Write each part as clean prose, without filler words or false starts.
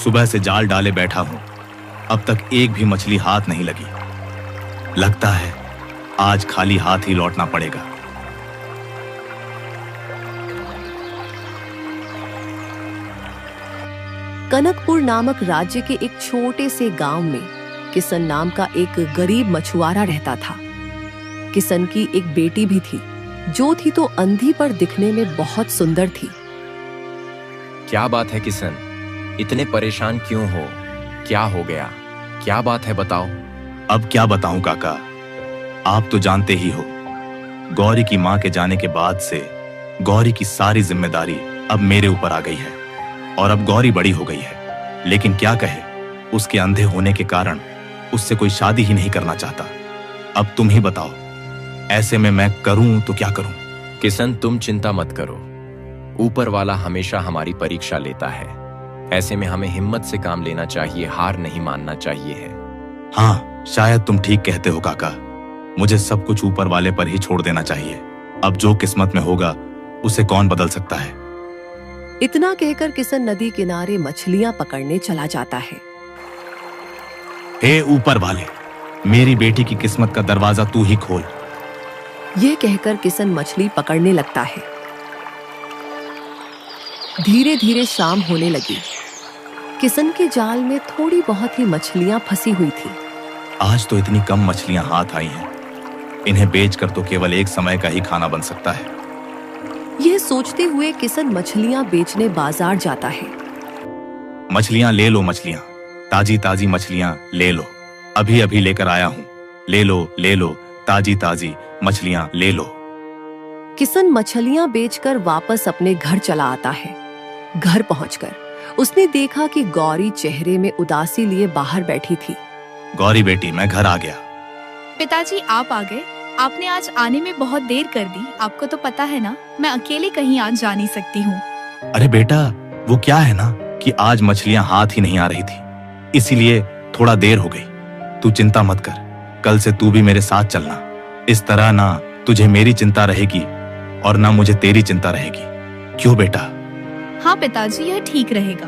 सुबह से जाल डाले बैठा हूं, अब तक एक भी मछली हाथ नहीं लगी। लगता है आज खाली हाथ ही लौटना पड़ेगा। कनकपुर नामक राज्य के एक छोटे से गांव में किशन नाम का एक गरीब मछुआरा रहता था। किशन की एक बेटी भी थी, जो थी तो अंधी पर दिखने में बहुत सुंदर थी। क्या बात है किशन, इतने परेशान क्यों हो? क्या हो गया? क्या बात है, बताओ। अब क्या बताऊं काका, आप तो जानते ही हो, गौरी की मां के जाने के बाद से गौरी की सारी जिम्मेदारी अब मेरे ऊपर आ गई है। और अब गौरी बड़ी हो गई है, लेकिन क्या कहे, उसके अंधे होने के कारण उससे कोई शादी ही नहीं करना चाहता। अब तुम ही बताओ, ऐसे में मैं करूं तो क्या करूं? किशन, तुम चिंता मत करो, ऊपर वाला हमेशा हमारी परीक्षा लेता है। ऐसे में हमें हिम्मत से काम लेना चाहिए, हार नहीं मानना चाहिए है। हाँ, शायद तुम ठीक कहते हो काका, मुझे सब कुछ ऊपर वाले पर ही छोड़ देना चाहिए। अब जो किस्मत में होगा उसे कौन बदल सकता है। इतना कहकर किशन नदी किनारे मछलियां पकड़ने चला जाता है। हे ऊपर वाले, मेरी बेटी की किस्मत का दरवाजा तू ही खोल। यह कहकर किशन मछली पकड़ने लगता है। धीरे धीरे शाम होने लगी। किशन के जाल में थोड़ी बहुत ही मछलियां फंसी हुई थी। आज तो इतनी कम मछलियां हाथ आई हैं, इन्हें बेचकर तो केवल एक समय का ही खाना बन सकता है। यह सोचते हुए किशन मछलियां बेचने बाजार जाता है। मछलियां ले लो, मछलियां, ताजी ताजी मछलियां ले लो, अभी अभी लेकर आया हूं। ले लो, ताजी ताजी मछलियां ले लो। किशन मछलियां बेचकर वापस अपने घर चला आता है। घर पहुंचकर उसने देखा कि गौरी चेहरे में उदासी लिए बाहर बैठी थी। गौरी बेटी, मैं घर आ गया। पिताजी, आप आ गए? आपने आज आने में बहुत देर कर दी। आपको तो पता है ना, मैं अकेले कहीं आज जा नहीं सकती हूँ। अरे बेटा, वो क्या है ना कि आज मछलियां हाथ ही नहीं आ रही थी, इसीलिए थोड़ा देर हो गई। तू चिंता मत कर, कल से तू भी मेरे साथ चलना। इस तरह ना तुझे मेरी चिंता रहेगी और ना मुझे तेरी चिंता रहेगी। क्यों बेटा? हाँ पिताजी, यह ठीक रहेगा।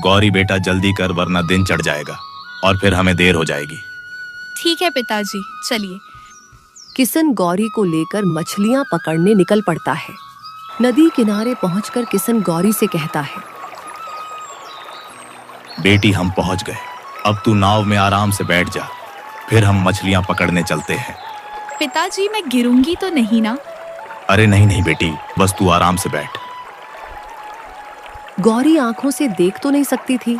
गौरी बेटा, जल्दी कर, वरना दिन चढ़ जाएगा और फिर हमें देर हो जाएगी। ठीक है पिताजी, चलिए। किशन गौरी को लेकर मछलियां पकड़ने निकल पड़ता है। नदी किनारे पहुंचकर किशन गौरी से कहता है, बेटी, हम पहुंच गए, अब तू नाव में आराम से बैठ जा, फिर हम मछलियां पकड़ने चलते हैं। पिताजी, मैं गिरूंगी तो नहीं ना? अरे नहीं बेटी, बस तू आराम से बैठ। गौरी आंखों से देख तो नहीं सकती थी,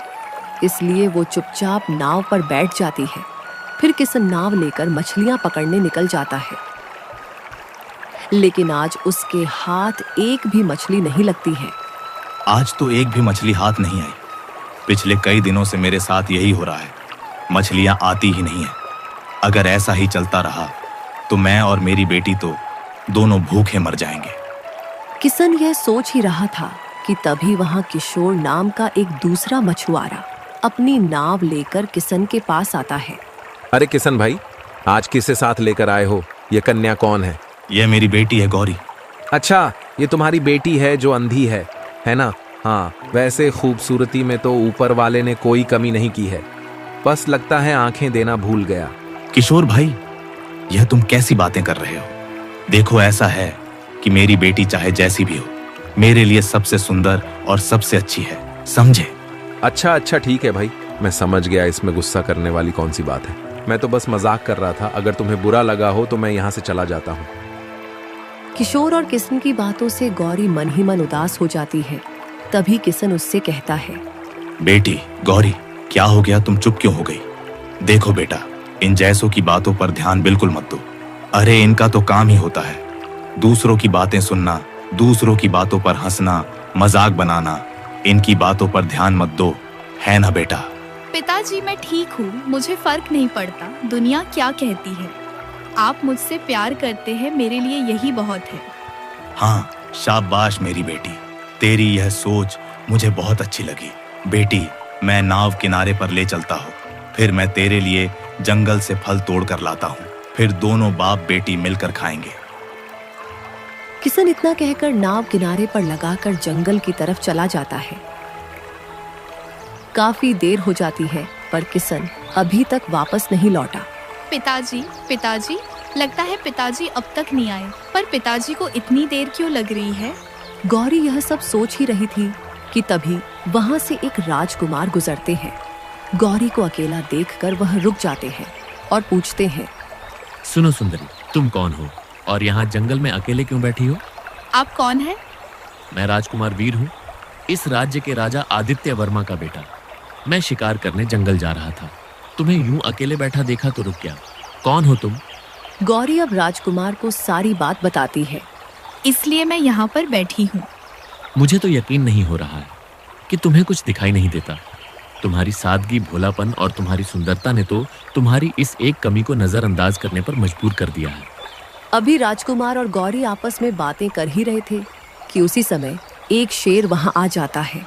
इसलिए वो चुपचाप नाव पर बैठ जाती है। फिर किशन नाव लेकर मछलियां पकड़ने निकल जाता है, लेकिन आज उसके हाथ एक भी मछली नहीं लगती है। आज तो एक भी मछली हाथ नहीं आई। पिछले कई दिनों से मेरे साथ यही हो रहा है, मछलियां आती ही नहीं है। अगर ऐसा ही चलता रहा तो मैं और मेरी बेटी तो दोनों भूखे मर जाएंगे। किशन यह सोच ही रहा था कि तभी वहां किशोर नाम का एक दूसरा मछुआरा अपनी नाव लेकर किशन के पास आता है। अरे किशन भाई, आज किसे साथ लेकर आए हो? ये कन्या कौन है? यह मेरी बेटी है गौरी। अच्छा, ये तुम्हारी बेटी है जो अंधी है ना? हाँ, वैसे खूबसूरती में तो ऊपर वाले ने कोई कमी नहीं की है, बस लगता है आंखें देना भूल गया। किशोर भाई, यह तुम कैसी बातें कर रहे हो? देखो, ऐसा है कि मेरी बेटी चाहे जैसी भी हो, मेरे लिए सबसे सुंदर और सबसे अच्छी है, समझे? अच्छा ठीक है भाई, मैं समझ गया, इसमें गुस्सा करने वाली कौन सी बात है। मैं तो बस मजाक कर रहा था, अगर तुम्हें बुरा लगा हो तो मैं यहाँ से चला जाता हूँ। किशोर और किशन की बातों से गौरी मन ही मन उदास हो जाती है। तभी किशन उससे कहता है, बेटी गौरी, क्या हो गया, तुम चुप क्यों हो गई? देखो बेटा, इन जैसों की बातों पर ध्यान बिल्कुल मत दो। अरे इनका तो काम ही होता है दूसरों की बातें सुनना, दूसरों की बातों पर हंसना, मजाक बनाना। इनकी बातों पर ध्यान मत दो, है ना बेटा? पिताजी, मैं ठीक हूँ, मुझे फर्क नहीं पड़ता दुनिया क्या कहती है। आप मुझसे प्यार करते हैं, मेरे लिए यही बहुत है। हाँ, शाबाश मेरी बेटी, तेरी यह सोच मुझे बहुत अच्छी लगी। बेटी, मैं नाव किनारे पर ले चलता हूँ, फिर मैं तेरे लिए जंगल से फल तोड़ कर लाता हूँ, फिर दोनों बाप बेटी मिलकर खाएंगे। किसन इतना कहकर नाव किनारे पर लगाकर जंगल की तरफ चला जाता है। काफी देर हो जाती है पर किसन अभी तक वापस नहीं लौटा। पिताजी, पिताजी, लगता है पिताजी अब तक नहीं आए। पर पिताजी को इतनी देर क्यों लग रही है? गौरी यह सब सोच ही रही थी कि तभी वहां से एक राजकुमार गुजरते हैं। गौरी को अकेला देखकर वह रुक जाते हैं और पूछते हैं, सुनो सुंदरी, तुम कौन हो और यहाँ जंगल में अकेले क्यों बैठी हो? आप कौन है? मैं राजकुमार वीर हूँ, इस राज्य के राजा आदित्य वर्मा का बेटा। मैं शिकार करने जंगल जा रहा था, तुम्हें यूं अकेले बैठा देखा तो रुक गया। कौन हो तुम? गौरी अब राजकुमार को सारी बात बताती है। इसलिए मैं यहाँ पर बैठी हूँ। मुझे तो यकीन नहीं हो रहा है कि तुम्हें कुछ दिखाई नहीं देता। तुम्हारी सादगी, भोलापन और तुम्हारी सुंदरता ने तो तुम्हारी इस एक कमी को नजरअंदाज करने पर मजबूर कर दिया है। अभी राजकुमार और गौरी आपस में बातें कर ही रहे थे कि उसी समय एक शेर वहां आ जाता है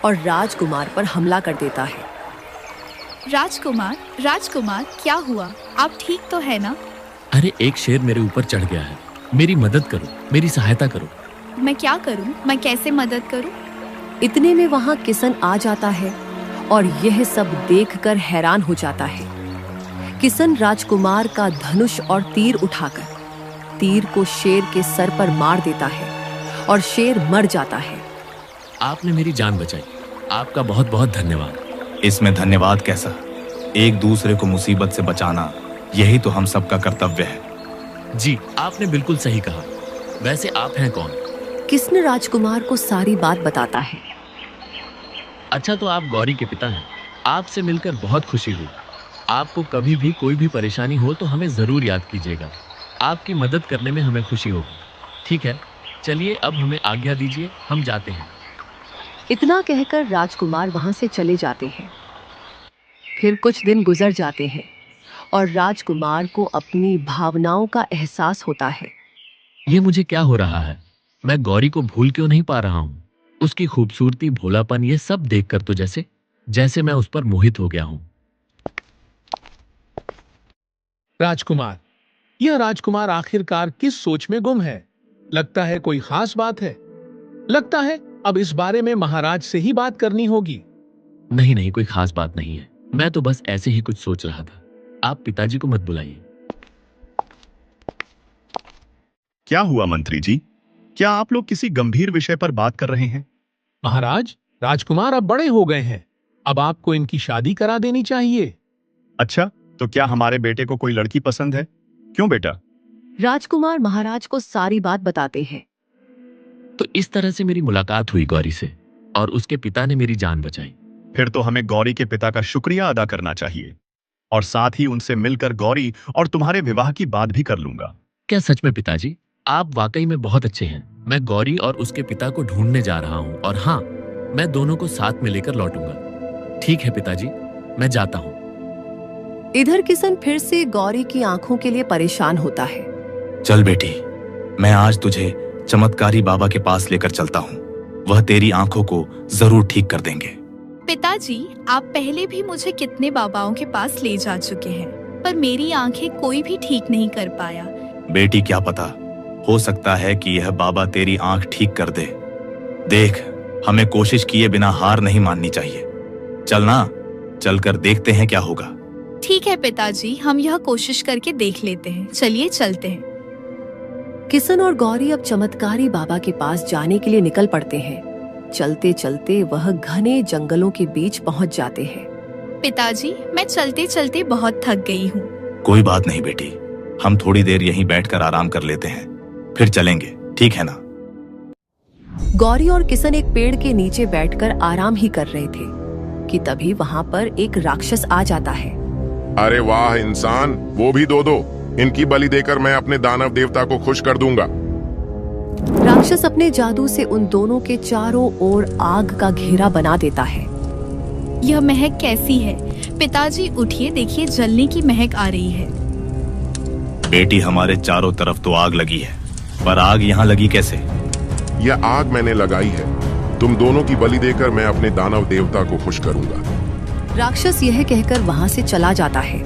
और राजकुमार पर हमला कर देता है। राजकुमार, राजकुमार, क्या हुआ? आप ठीक तो है ना? अरे, एक शेर मेरे ऊपर चढ़ गया है। मेरी मदद करो, मेरी सहायता करो। मैं क्या करूं? मैं कैसे मदद करूं? इतने में वहां किसन आ जाता है और यह सब देखकर हैरान हो जाता है। किसन राजकुमार का धनुष और तीर उठाकर तीर को शेर के सर पर मार देता है और शेर मर जाता है। आपने मेरी जान बचाई, आपका बहुत बहुत धन्यवाद। इसमें धन्यवाद कैसा? एक दूसरे को मुसीबत से बचाना यही तो हम सबका कर्तव्य है। जी, आपने बिल्कुल सही कहा। वैसे आप हैं कौन? किसन राजकुमार को सारी बात बताता है। अच्छा, तो आप गौरी के पिता हैं। आपसे मिलकर बहुत खुशी हुई। आपको कभी भी कोई भी परेशानी हो तो हमें जरूर याद कीजिएगा। आपकी मदद करने में हमें खुशी होगी। ठीक है, चलिए अब हमें आज्ञा दीजिए, हम जाते हैं। इतना कहकर राजकुमार वहां से चले जाते हैं। फिर कुछ दिन गुजर जाते हैं और राजकुमार को अपनी भावनाओं का एहसास होता है। ये मुझे क्या हो रहा है? मैं गौरी को भूल क्यों नहीं पा रहा हूँ? उसकी खूबसूरती, भोलापन, ये सब देखकर तो जैसे मैं उस पर मोहित हो गया हूँ। राजकुमार, यह राजकुमार आखिरकार किस सोच में गुम है? लगता है कोई खास बात है। लगता है अब इस बारे में महाराज से ही बात करनी होगी। नहीं नहीं, कोई खास बात नहीं है। मैं तो बस ऐसे ही कुछ सोच रहा था। आप पिताजी को मत बुलाइए। क्या हुआ मंत्री जी? क्या आप लोग किसी गंभीर विषय पर बात कर रहे हैं? महाराज, राजकुमार अब बड़े हो गए हैं। अब आपको इनकी शादी करा देनी चाहिए। अच्छा, तो क्या हमारे बेटे को कोई लड़की पसंद है? क्यों बेटा? राजकुमार महाराज को सारी बात बताते हैं। तो इस तरह से मेरी मुलाकात हुई गौरी से और उसके पिता ने मेरी जान बचाई। फिर तो हमें गौरी के पिता का शुक्रिया अदा करना चाहिए और साथ ही उनसे मिलकर गौरी और तुम्हारे विवाह की बात भी कर लूंगा। क्या सच में पिताजी? आप वाकई में बहुत अच्छे हैं। मैं गौरी और उसके पिता को ढूंढने जा रहा हूँ और हाँ, मैं दोनों को साथ में लेकर लौटूंगा। ठीक है पिताजी, मैं जाता हूँ। इधर किसन फिर से गौरी की आंखों के लिए परेशान होता है। चल बेटी, मैं आज तुझे चमत्कारी बाबा के पास लेकर चलता हूँ। वह तेरी आंखों को जरूर ठीक कर देंगे। पिताजी, आप पहले भी मुझे कितने बाबाओं के पास ले जा चुके हैं, पर मेरी आंखें कोई भी ठीक नहीं कर पाया। बेटी, क्या पता, हो सकता है कि यह बाबा तेरी आंख ठीक कर दे। देख, हमें कोशिश किए बिना हार नहीं माननी चाहिए। चलना, चलकर देखते हैं क्या होगा। ठीक है पिताजी, हम यह कोशिश करके देख लेते हैं। चलिए चलते हैं। किसन और गौरी अब चमत्कारी बाबा के पास जाने के लिए निकल पड़ते हैं। चलते चलते वह घने जंगलों के बीच पहुंच जाते हैं। पिताजी, मैं चलते चलते बहुत थक गई हूँ। कोई बात नहीं बेटी, हम थोड़ी देर यहीं बैठकर आराम कर लेते हैं, फिर चलेंगे, ठीक है ना? गौरी और किसन एक पेड़ के नीचे बैठकर आराम ही कर रहे थे कि तभी वहां पर एक राक्षस आ जाता है। अरे वाह इंसान, वो भी दो। इनकी बलि देकर मैं अपने दानव देवता को खुश कर दूंगा। राक्षस अपने जादू से उन दोनों के चारों ओर आग का घेरा बना देता है। यह महक कैसी है? पिताजी उठिए, देखिए जलने की महक आ रही है। बेटी, हमारे चारों तरफ तो आग लगी है, पर आग यहाँ लगी कैसे? यह आग मैंने लगाई है। तुम दोनों की बलि देकर मैं अपने दानव देवता को खुश करूंगा। राक्षस यह कहकर वहां से चला जाता है।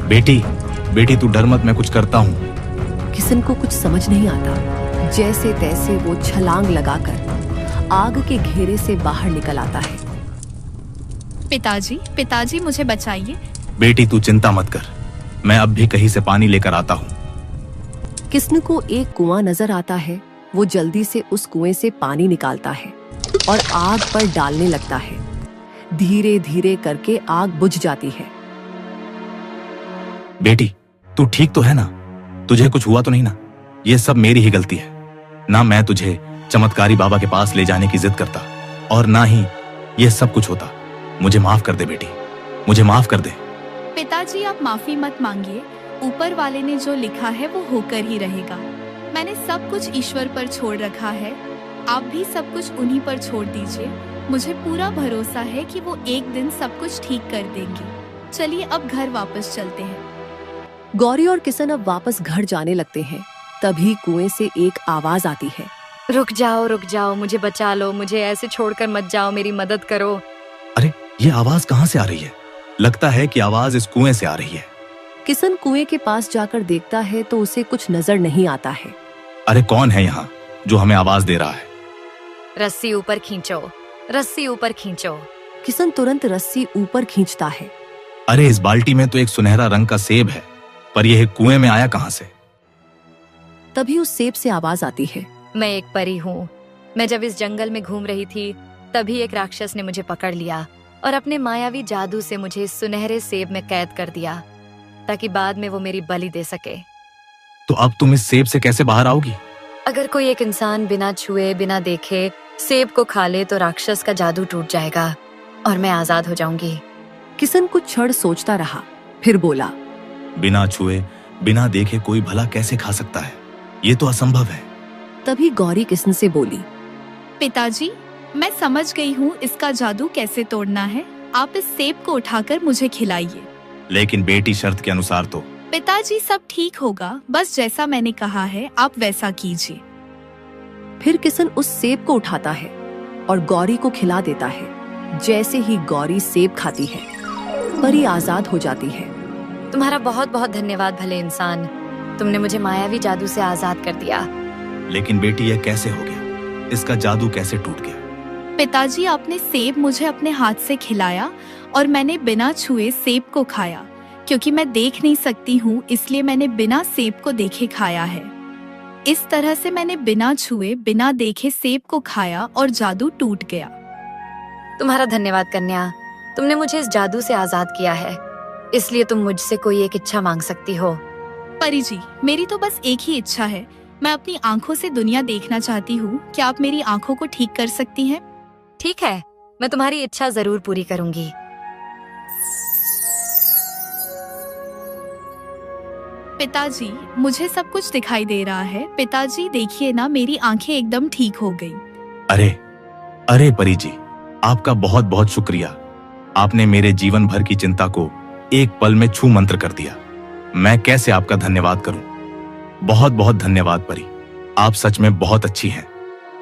बेटी, तू डर मत, मैं कुछ करता हूँ। किसन को कुछ समझ नहीं आता। जैसे तैसे वो छलांग लगाकर आग के घेरे से बाहर निकल आता है। पिताजी, पिताजी मुझे बचाइए। बेटी तू चिंता मत कर, मैं अब भी कहीं से पानी लेकर आता हूँ। किस्न को एक कुआं नजर आता है। वो जल्दी से उस कुएं से पानी निकालता है और आग पर डालने लगता है। धीरे धीरे करके आग बुझ जाती है। बेटी तू ठीक तो है ना? तुझे कुछ हुआ तो नहीं ना? ये सब मेरी ही गलती है ना। मैं तुझे चमत्कारी बाबा के पास ले जाने की जिद करता और ना ही ये सब कुछ होता। मुझे माफ कर दे बेटी, मुझे माफ कर दे। पिताजी आप माफी मत मांगिए। ऊपर वाले ने जो लिखा है वो होकर ही रहेगा। मैंने सब कुछ ईश्वर पर छोड़ रखा है। आप भी सब कुछ उन्हीं पर छोड़ दीजिए। मुझे पूरा भरोसा है कि वो एक दिन सब कुछ ठीक कर देंगी। चलिए अब घर वापस चलते हैं। गौरी और किशन अब वापस घर जाने लगते हैं। तभी कुएं से एक आवाज आती है। रुक जाओ, मुझे बचा लो, मुझे ऐसे छोड़कर मत जाओ, मेरी मदद करो। अरे ये आवाज कहाँ से आ रही है? लगता है कि आवाज इस कुएं से आ रही है। किशन कुएं के पास जाकर देखता है तो उसे कुछ नजर नहीं आता है। अरे कौन है यहाँ जो हमें आवाज दे रहा है? रस्सी ऊपर खींचो, रस्सी ऊपर खींचो। किशन तुरंत रस्सी ऊपर खींचता है। अरे इस बाल्टी में तो एक सुनहरा रंग का सेब है, पर यह कुएं में आया कहाँ से? तभी उस सेब से आवाज आती है। मैं एक परी हूँ। मैं जब इस जंगल में घूम रही थी तभी एक राक्षस ने मुझे पकड़ लिया और अपने मायावी जादू से मुझे इस सुनहरे सेब में कैद कर दिया ताकि बाद में वो मेरी बलि दे सके। तो अब तुम इस सेब से कैसे बाहर आओगी? अगर कोई एक इंसान बिना छुए बिना देखे सेब को खा ले तो राक्षस का जादू टूट जाएगा और मैं आजाद हो जाऊंगी। किशन कुछ क्षण सोचता रहा, फिर बोला, बिना छुए बिना देखे कोई भला कैसे खा सकता है? ये तो असंभव है। तभी गौरी किशन से बोली, पिताजी मैं समझ गई हूँ इसका जादू कैसे तोड़ना है। आप इस सेब को उठाकर मुझे खिलाइए। लेकिन बेटी शर्त के अनुसार तो। पिताजी सब ठीक होगा, बस जैसा मैंने कहा है आप वैसा कीजिए। फिर किशन उस सेब को उठाता है और गौरी को खिला देता है। जैसे ही गौरी सेब खाती है, परी आजाद हो जाती है। तुम्हारा बहुत बहुत धन्यवाद भले इंसान, तुमने मुझे मायावी जादू से आजाद कर दिया। लेकिन बेटी यह कैसे हो गया? इसका जादू कैसे टूट गया? पिताजी आपने सेब मुझे अपने हाथ से खिलाया और मैंने बिना छुए सेब को खाया। क्योंकि मैं देख नहीं सकती हूँ इसलिए मैंने बिना सेब को देखे खाया है। इस तरह से मैंने बिना छुए बिना देखे सेब को खाया और जादू टूट गया। तुम्हारा धन्यवाद कन्या, तुमने मुझे इस जादू से आजाद किया है, इसलिए तुम मुझसे कोई एक इच्छा मांग सकती हो। परी जी मेरी तो बस एक ही इच्छा है। मैं अपनी आंखों से दुनिया देखना चाहती हूँ। क्या आप मेरी आंखों को ठीक कर सकती हैं? ठीक है, मैं तुम्हारी इच्छा जरूर पूरी करूंगी। पिताजी मुझे सब कुछ दिखाई दे रहा है। पिताजी देखिए ना, मेरी आंखें एकदम ठीक हो गई। अरे अरे परी जी, आपका बहुत बहुत शुक्रिया। आपने मेरे जीवन भर की चिंता को एक पल में छू मंत्र कर दिया। मैं कैसे आपका धन्यवाद करूं? बहुत बहुत धन्यवाद परी, आप सच में बहुत अच्छी हैं।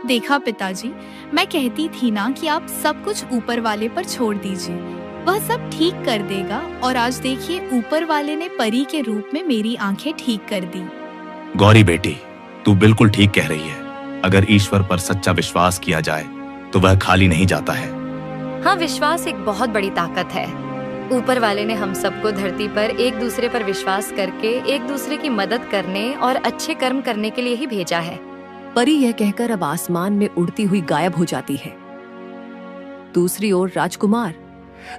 देखा पिताजी, मैं कहती थी ना कि आप सब कुछ ऊपर वाले पर छोड़ दीजिए, वह सब ठीक कर देगा। और आज देखिए ऊपर वाले ने परी के रूप में मेरी आंखें ठीक कर दी। गौरी बेटी, तू बिल्कुल ठीक कह रही है। अगर ईश्वर पर सच्चा विश्वास किया जाए तो वह खाली नहीं जाता है। हाँ, विश्वास एक बहुत बड़ी ताकत है। ऊपर वाले ने हम सबको धरती पर एक दूसरे पर विश्वास करके एक दूसरे की मदद करने और अच्छे कर्म करने के लिए ही भेजा है। परी यह कहकर अब आसमान में उड़ती हुई गायब हो जाती है। दूसरी ओर राजकुमार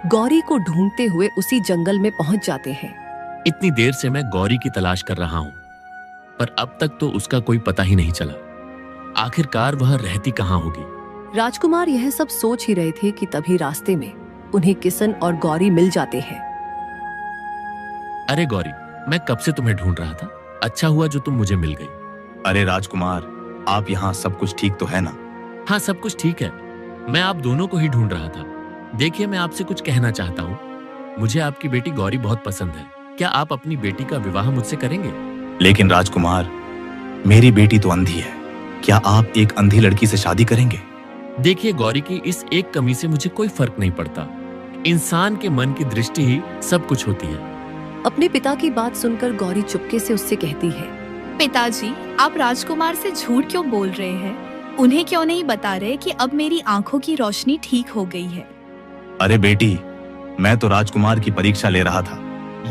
गौरी को ढूंढते हुए उसी जंगल में पहुंच जाते हैं। इतनी देर से मैं गौरी की तलाश कर रहा हूं, पर अब तक तो उसका कोई पता ही नहीं चला। आखिरकार वह रहती कहाँ होगी? राजकुमार यह सब सोच ही रहे थे कि तभी रास्ते में उन्हें किशन और गौरी मिल जाते हैं। अरे गौरी, मैं कब से तुम्हें ढूंढ रहा था। अच्छा हुआ जो तुम मुझे मिल गई। अरे राजकुमार, आप यहाँ सब कुछ ठीक तो है ना? हाँ, सब कुछ ठीक है। मैं आप दोनों को ही ढूंढ रहा था। देखिए, मैं आपसे कुछ कहना चाहता हूँ। मुझे आपकी बेटी गौरी बहुत पसंद है। क्या आप अपनी बेटी का विवाह मुझसे करेंगे? लेकिन राजकुमार, मेरी बेटी तो अंधी है। क्या आप एक अंधी लड़की से शादी करेंगे? देखिए गौरी की इस एक कमी से मुझे कोई फर्क नहीं पड़ता। इंसान के मन की दृष्टि ही सब कुछ होती है। अपने पिता की बात सुनकर गौरी चुपके से उससे कहती है, पिताजी, आप राजकुमार से झूठ क्यों बोल रहे हैं? उन्हें क्यों नहीं बता रहे कि अब मेरी आंखों की रोशनी ठीक हो गई है? अरे बेटी, मैं तो राजकुमार की परीक्षा ले रहा था।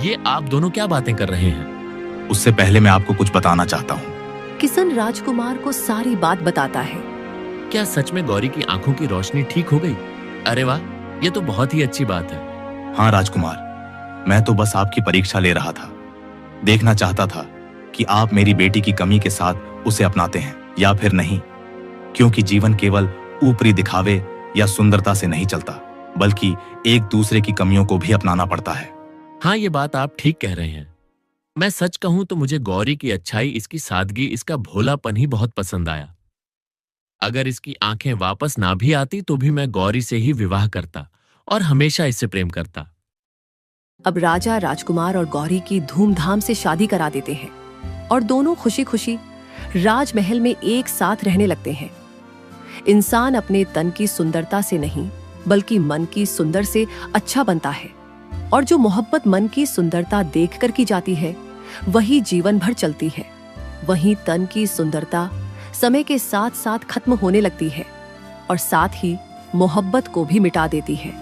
ये आप दोनों क्या बातें कर रहे हैं? उससे पहले मैं आपको कुछ बताना चाहता हूँ। किशन राजकुमार को सारी बात बताता है। क्या सच में गौरी की आंखों की रोशनी ठीक हो गई? अरे वाह, ये तो बहुत ही अच्छी बात है। हाँ राजकुमार, मैं तो बस आपकी परीक्षा ले रहा था। देखना चाहता था कि आप मेरी बेटी की कमी के साथ उसे अपनाते हैं या फिर नहीं, क्योंकि जीवन केवल ऊपरी दिखावे या सुंदरता से नहीं चलता, बल्कि एक दूसरे की कमियों को भी अपनाना पड़ता है। हाँ, ये बात आप ठीक कह रहे हैं। मैं सच कहूं तो मुझे गौरी की अच्छाई, इसकी सादगी, इसका भोलापन ही बहुत पसंद आया। अगर इसकी आंखें वापस ना भी आती तो भी मैं गौरी से ही विवाह करता और हमेशा इससे प्रेम करता। अब राजा राजकुमार और गौरी की धूमधाम से शादी करा देते हैं और दोनों खुशी खुशी राजमहल में एक साथ रहने लगते हैं। इंसान अपने तन की सुंदरता से नहीं, बल्कि मन की सुंदर से अच्छा बनता है, और जो मोहब्बत मन की सुंदरता देखकर की जाती है वही जीवन भर चलती है। वहीं तन की सुंदरता समय के साथ साथ खत्म होने लगती है और साथ ही मोहब्बत को भी मिटा देती है।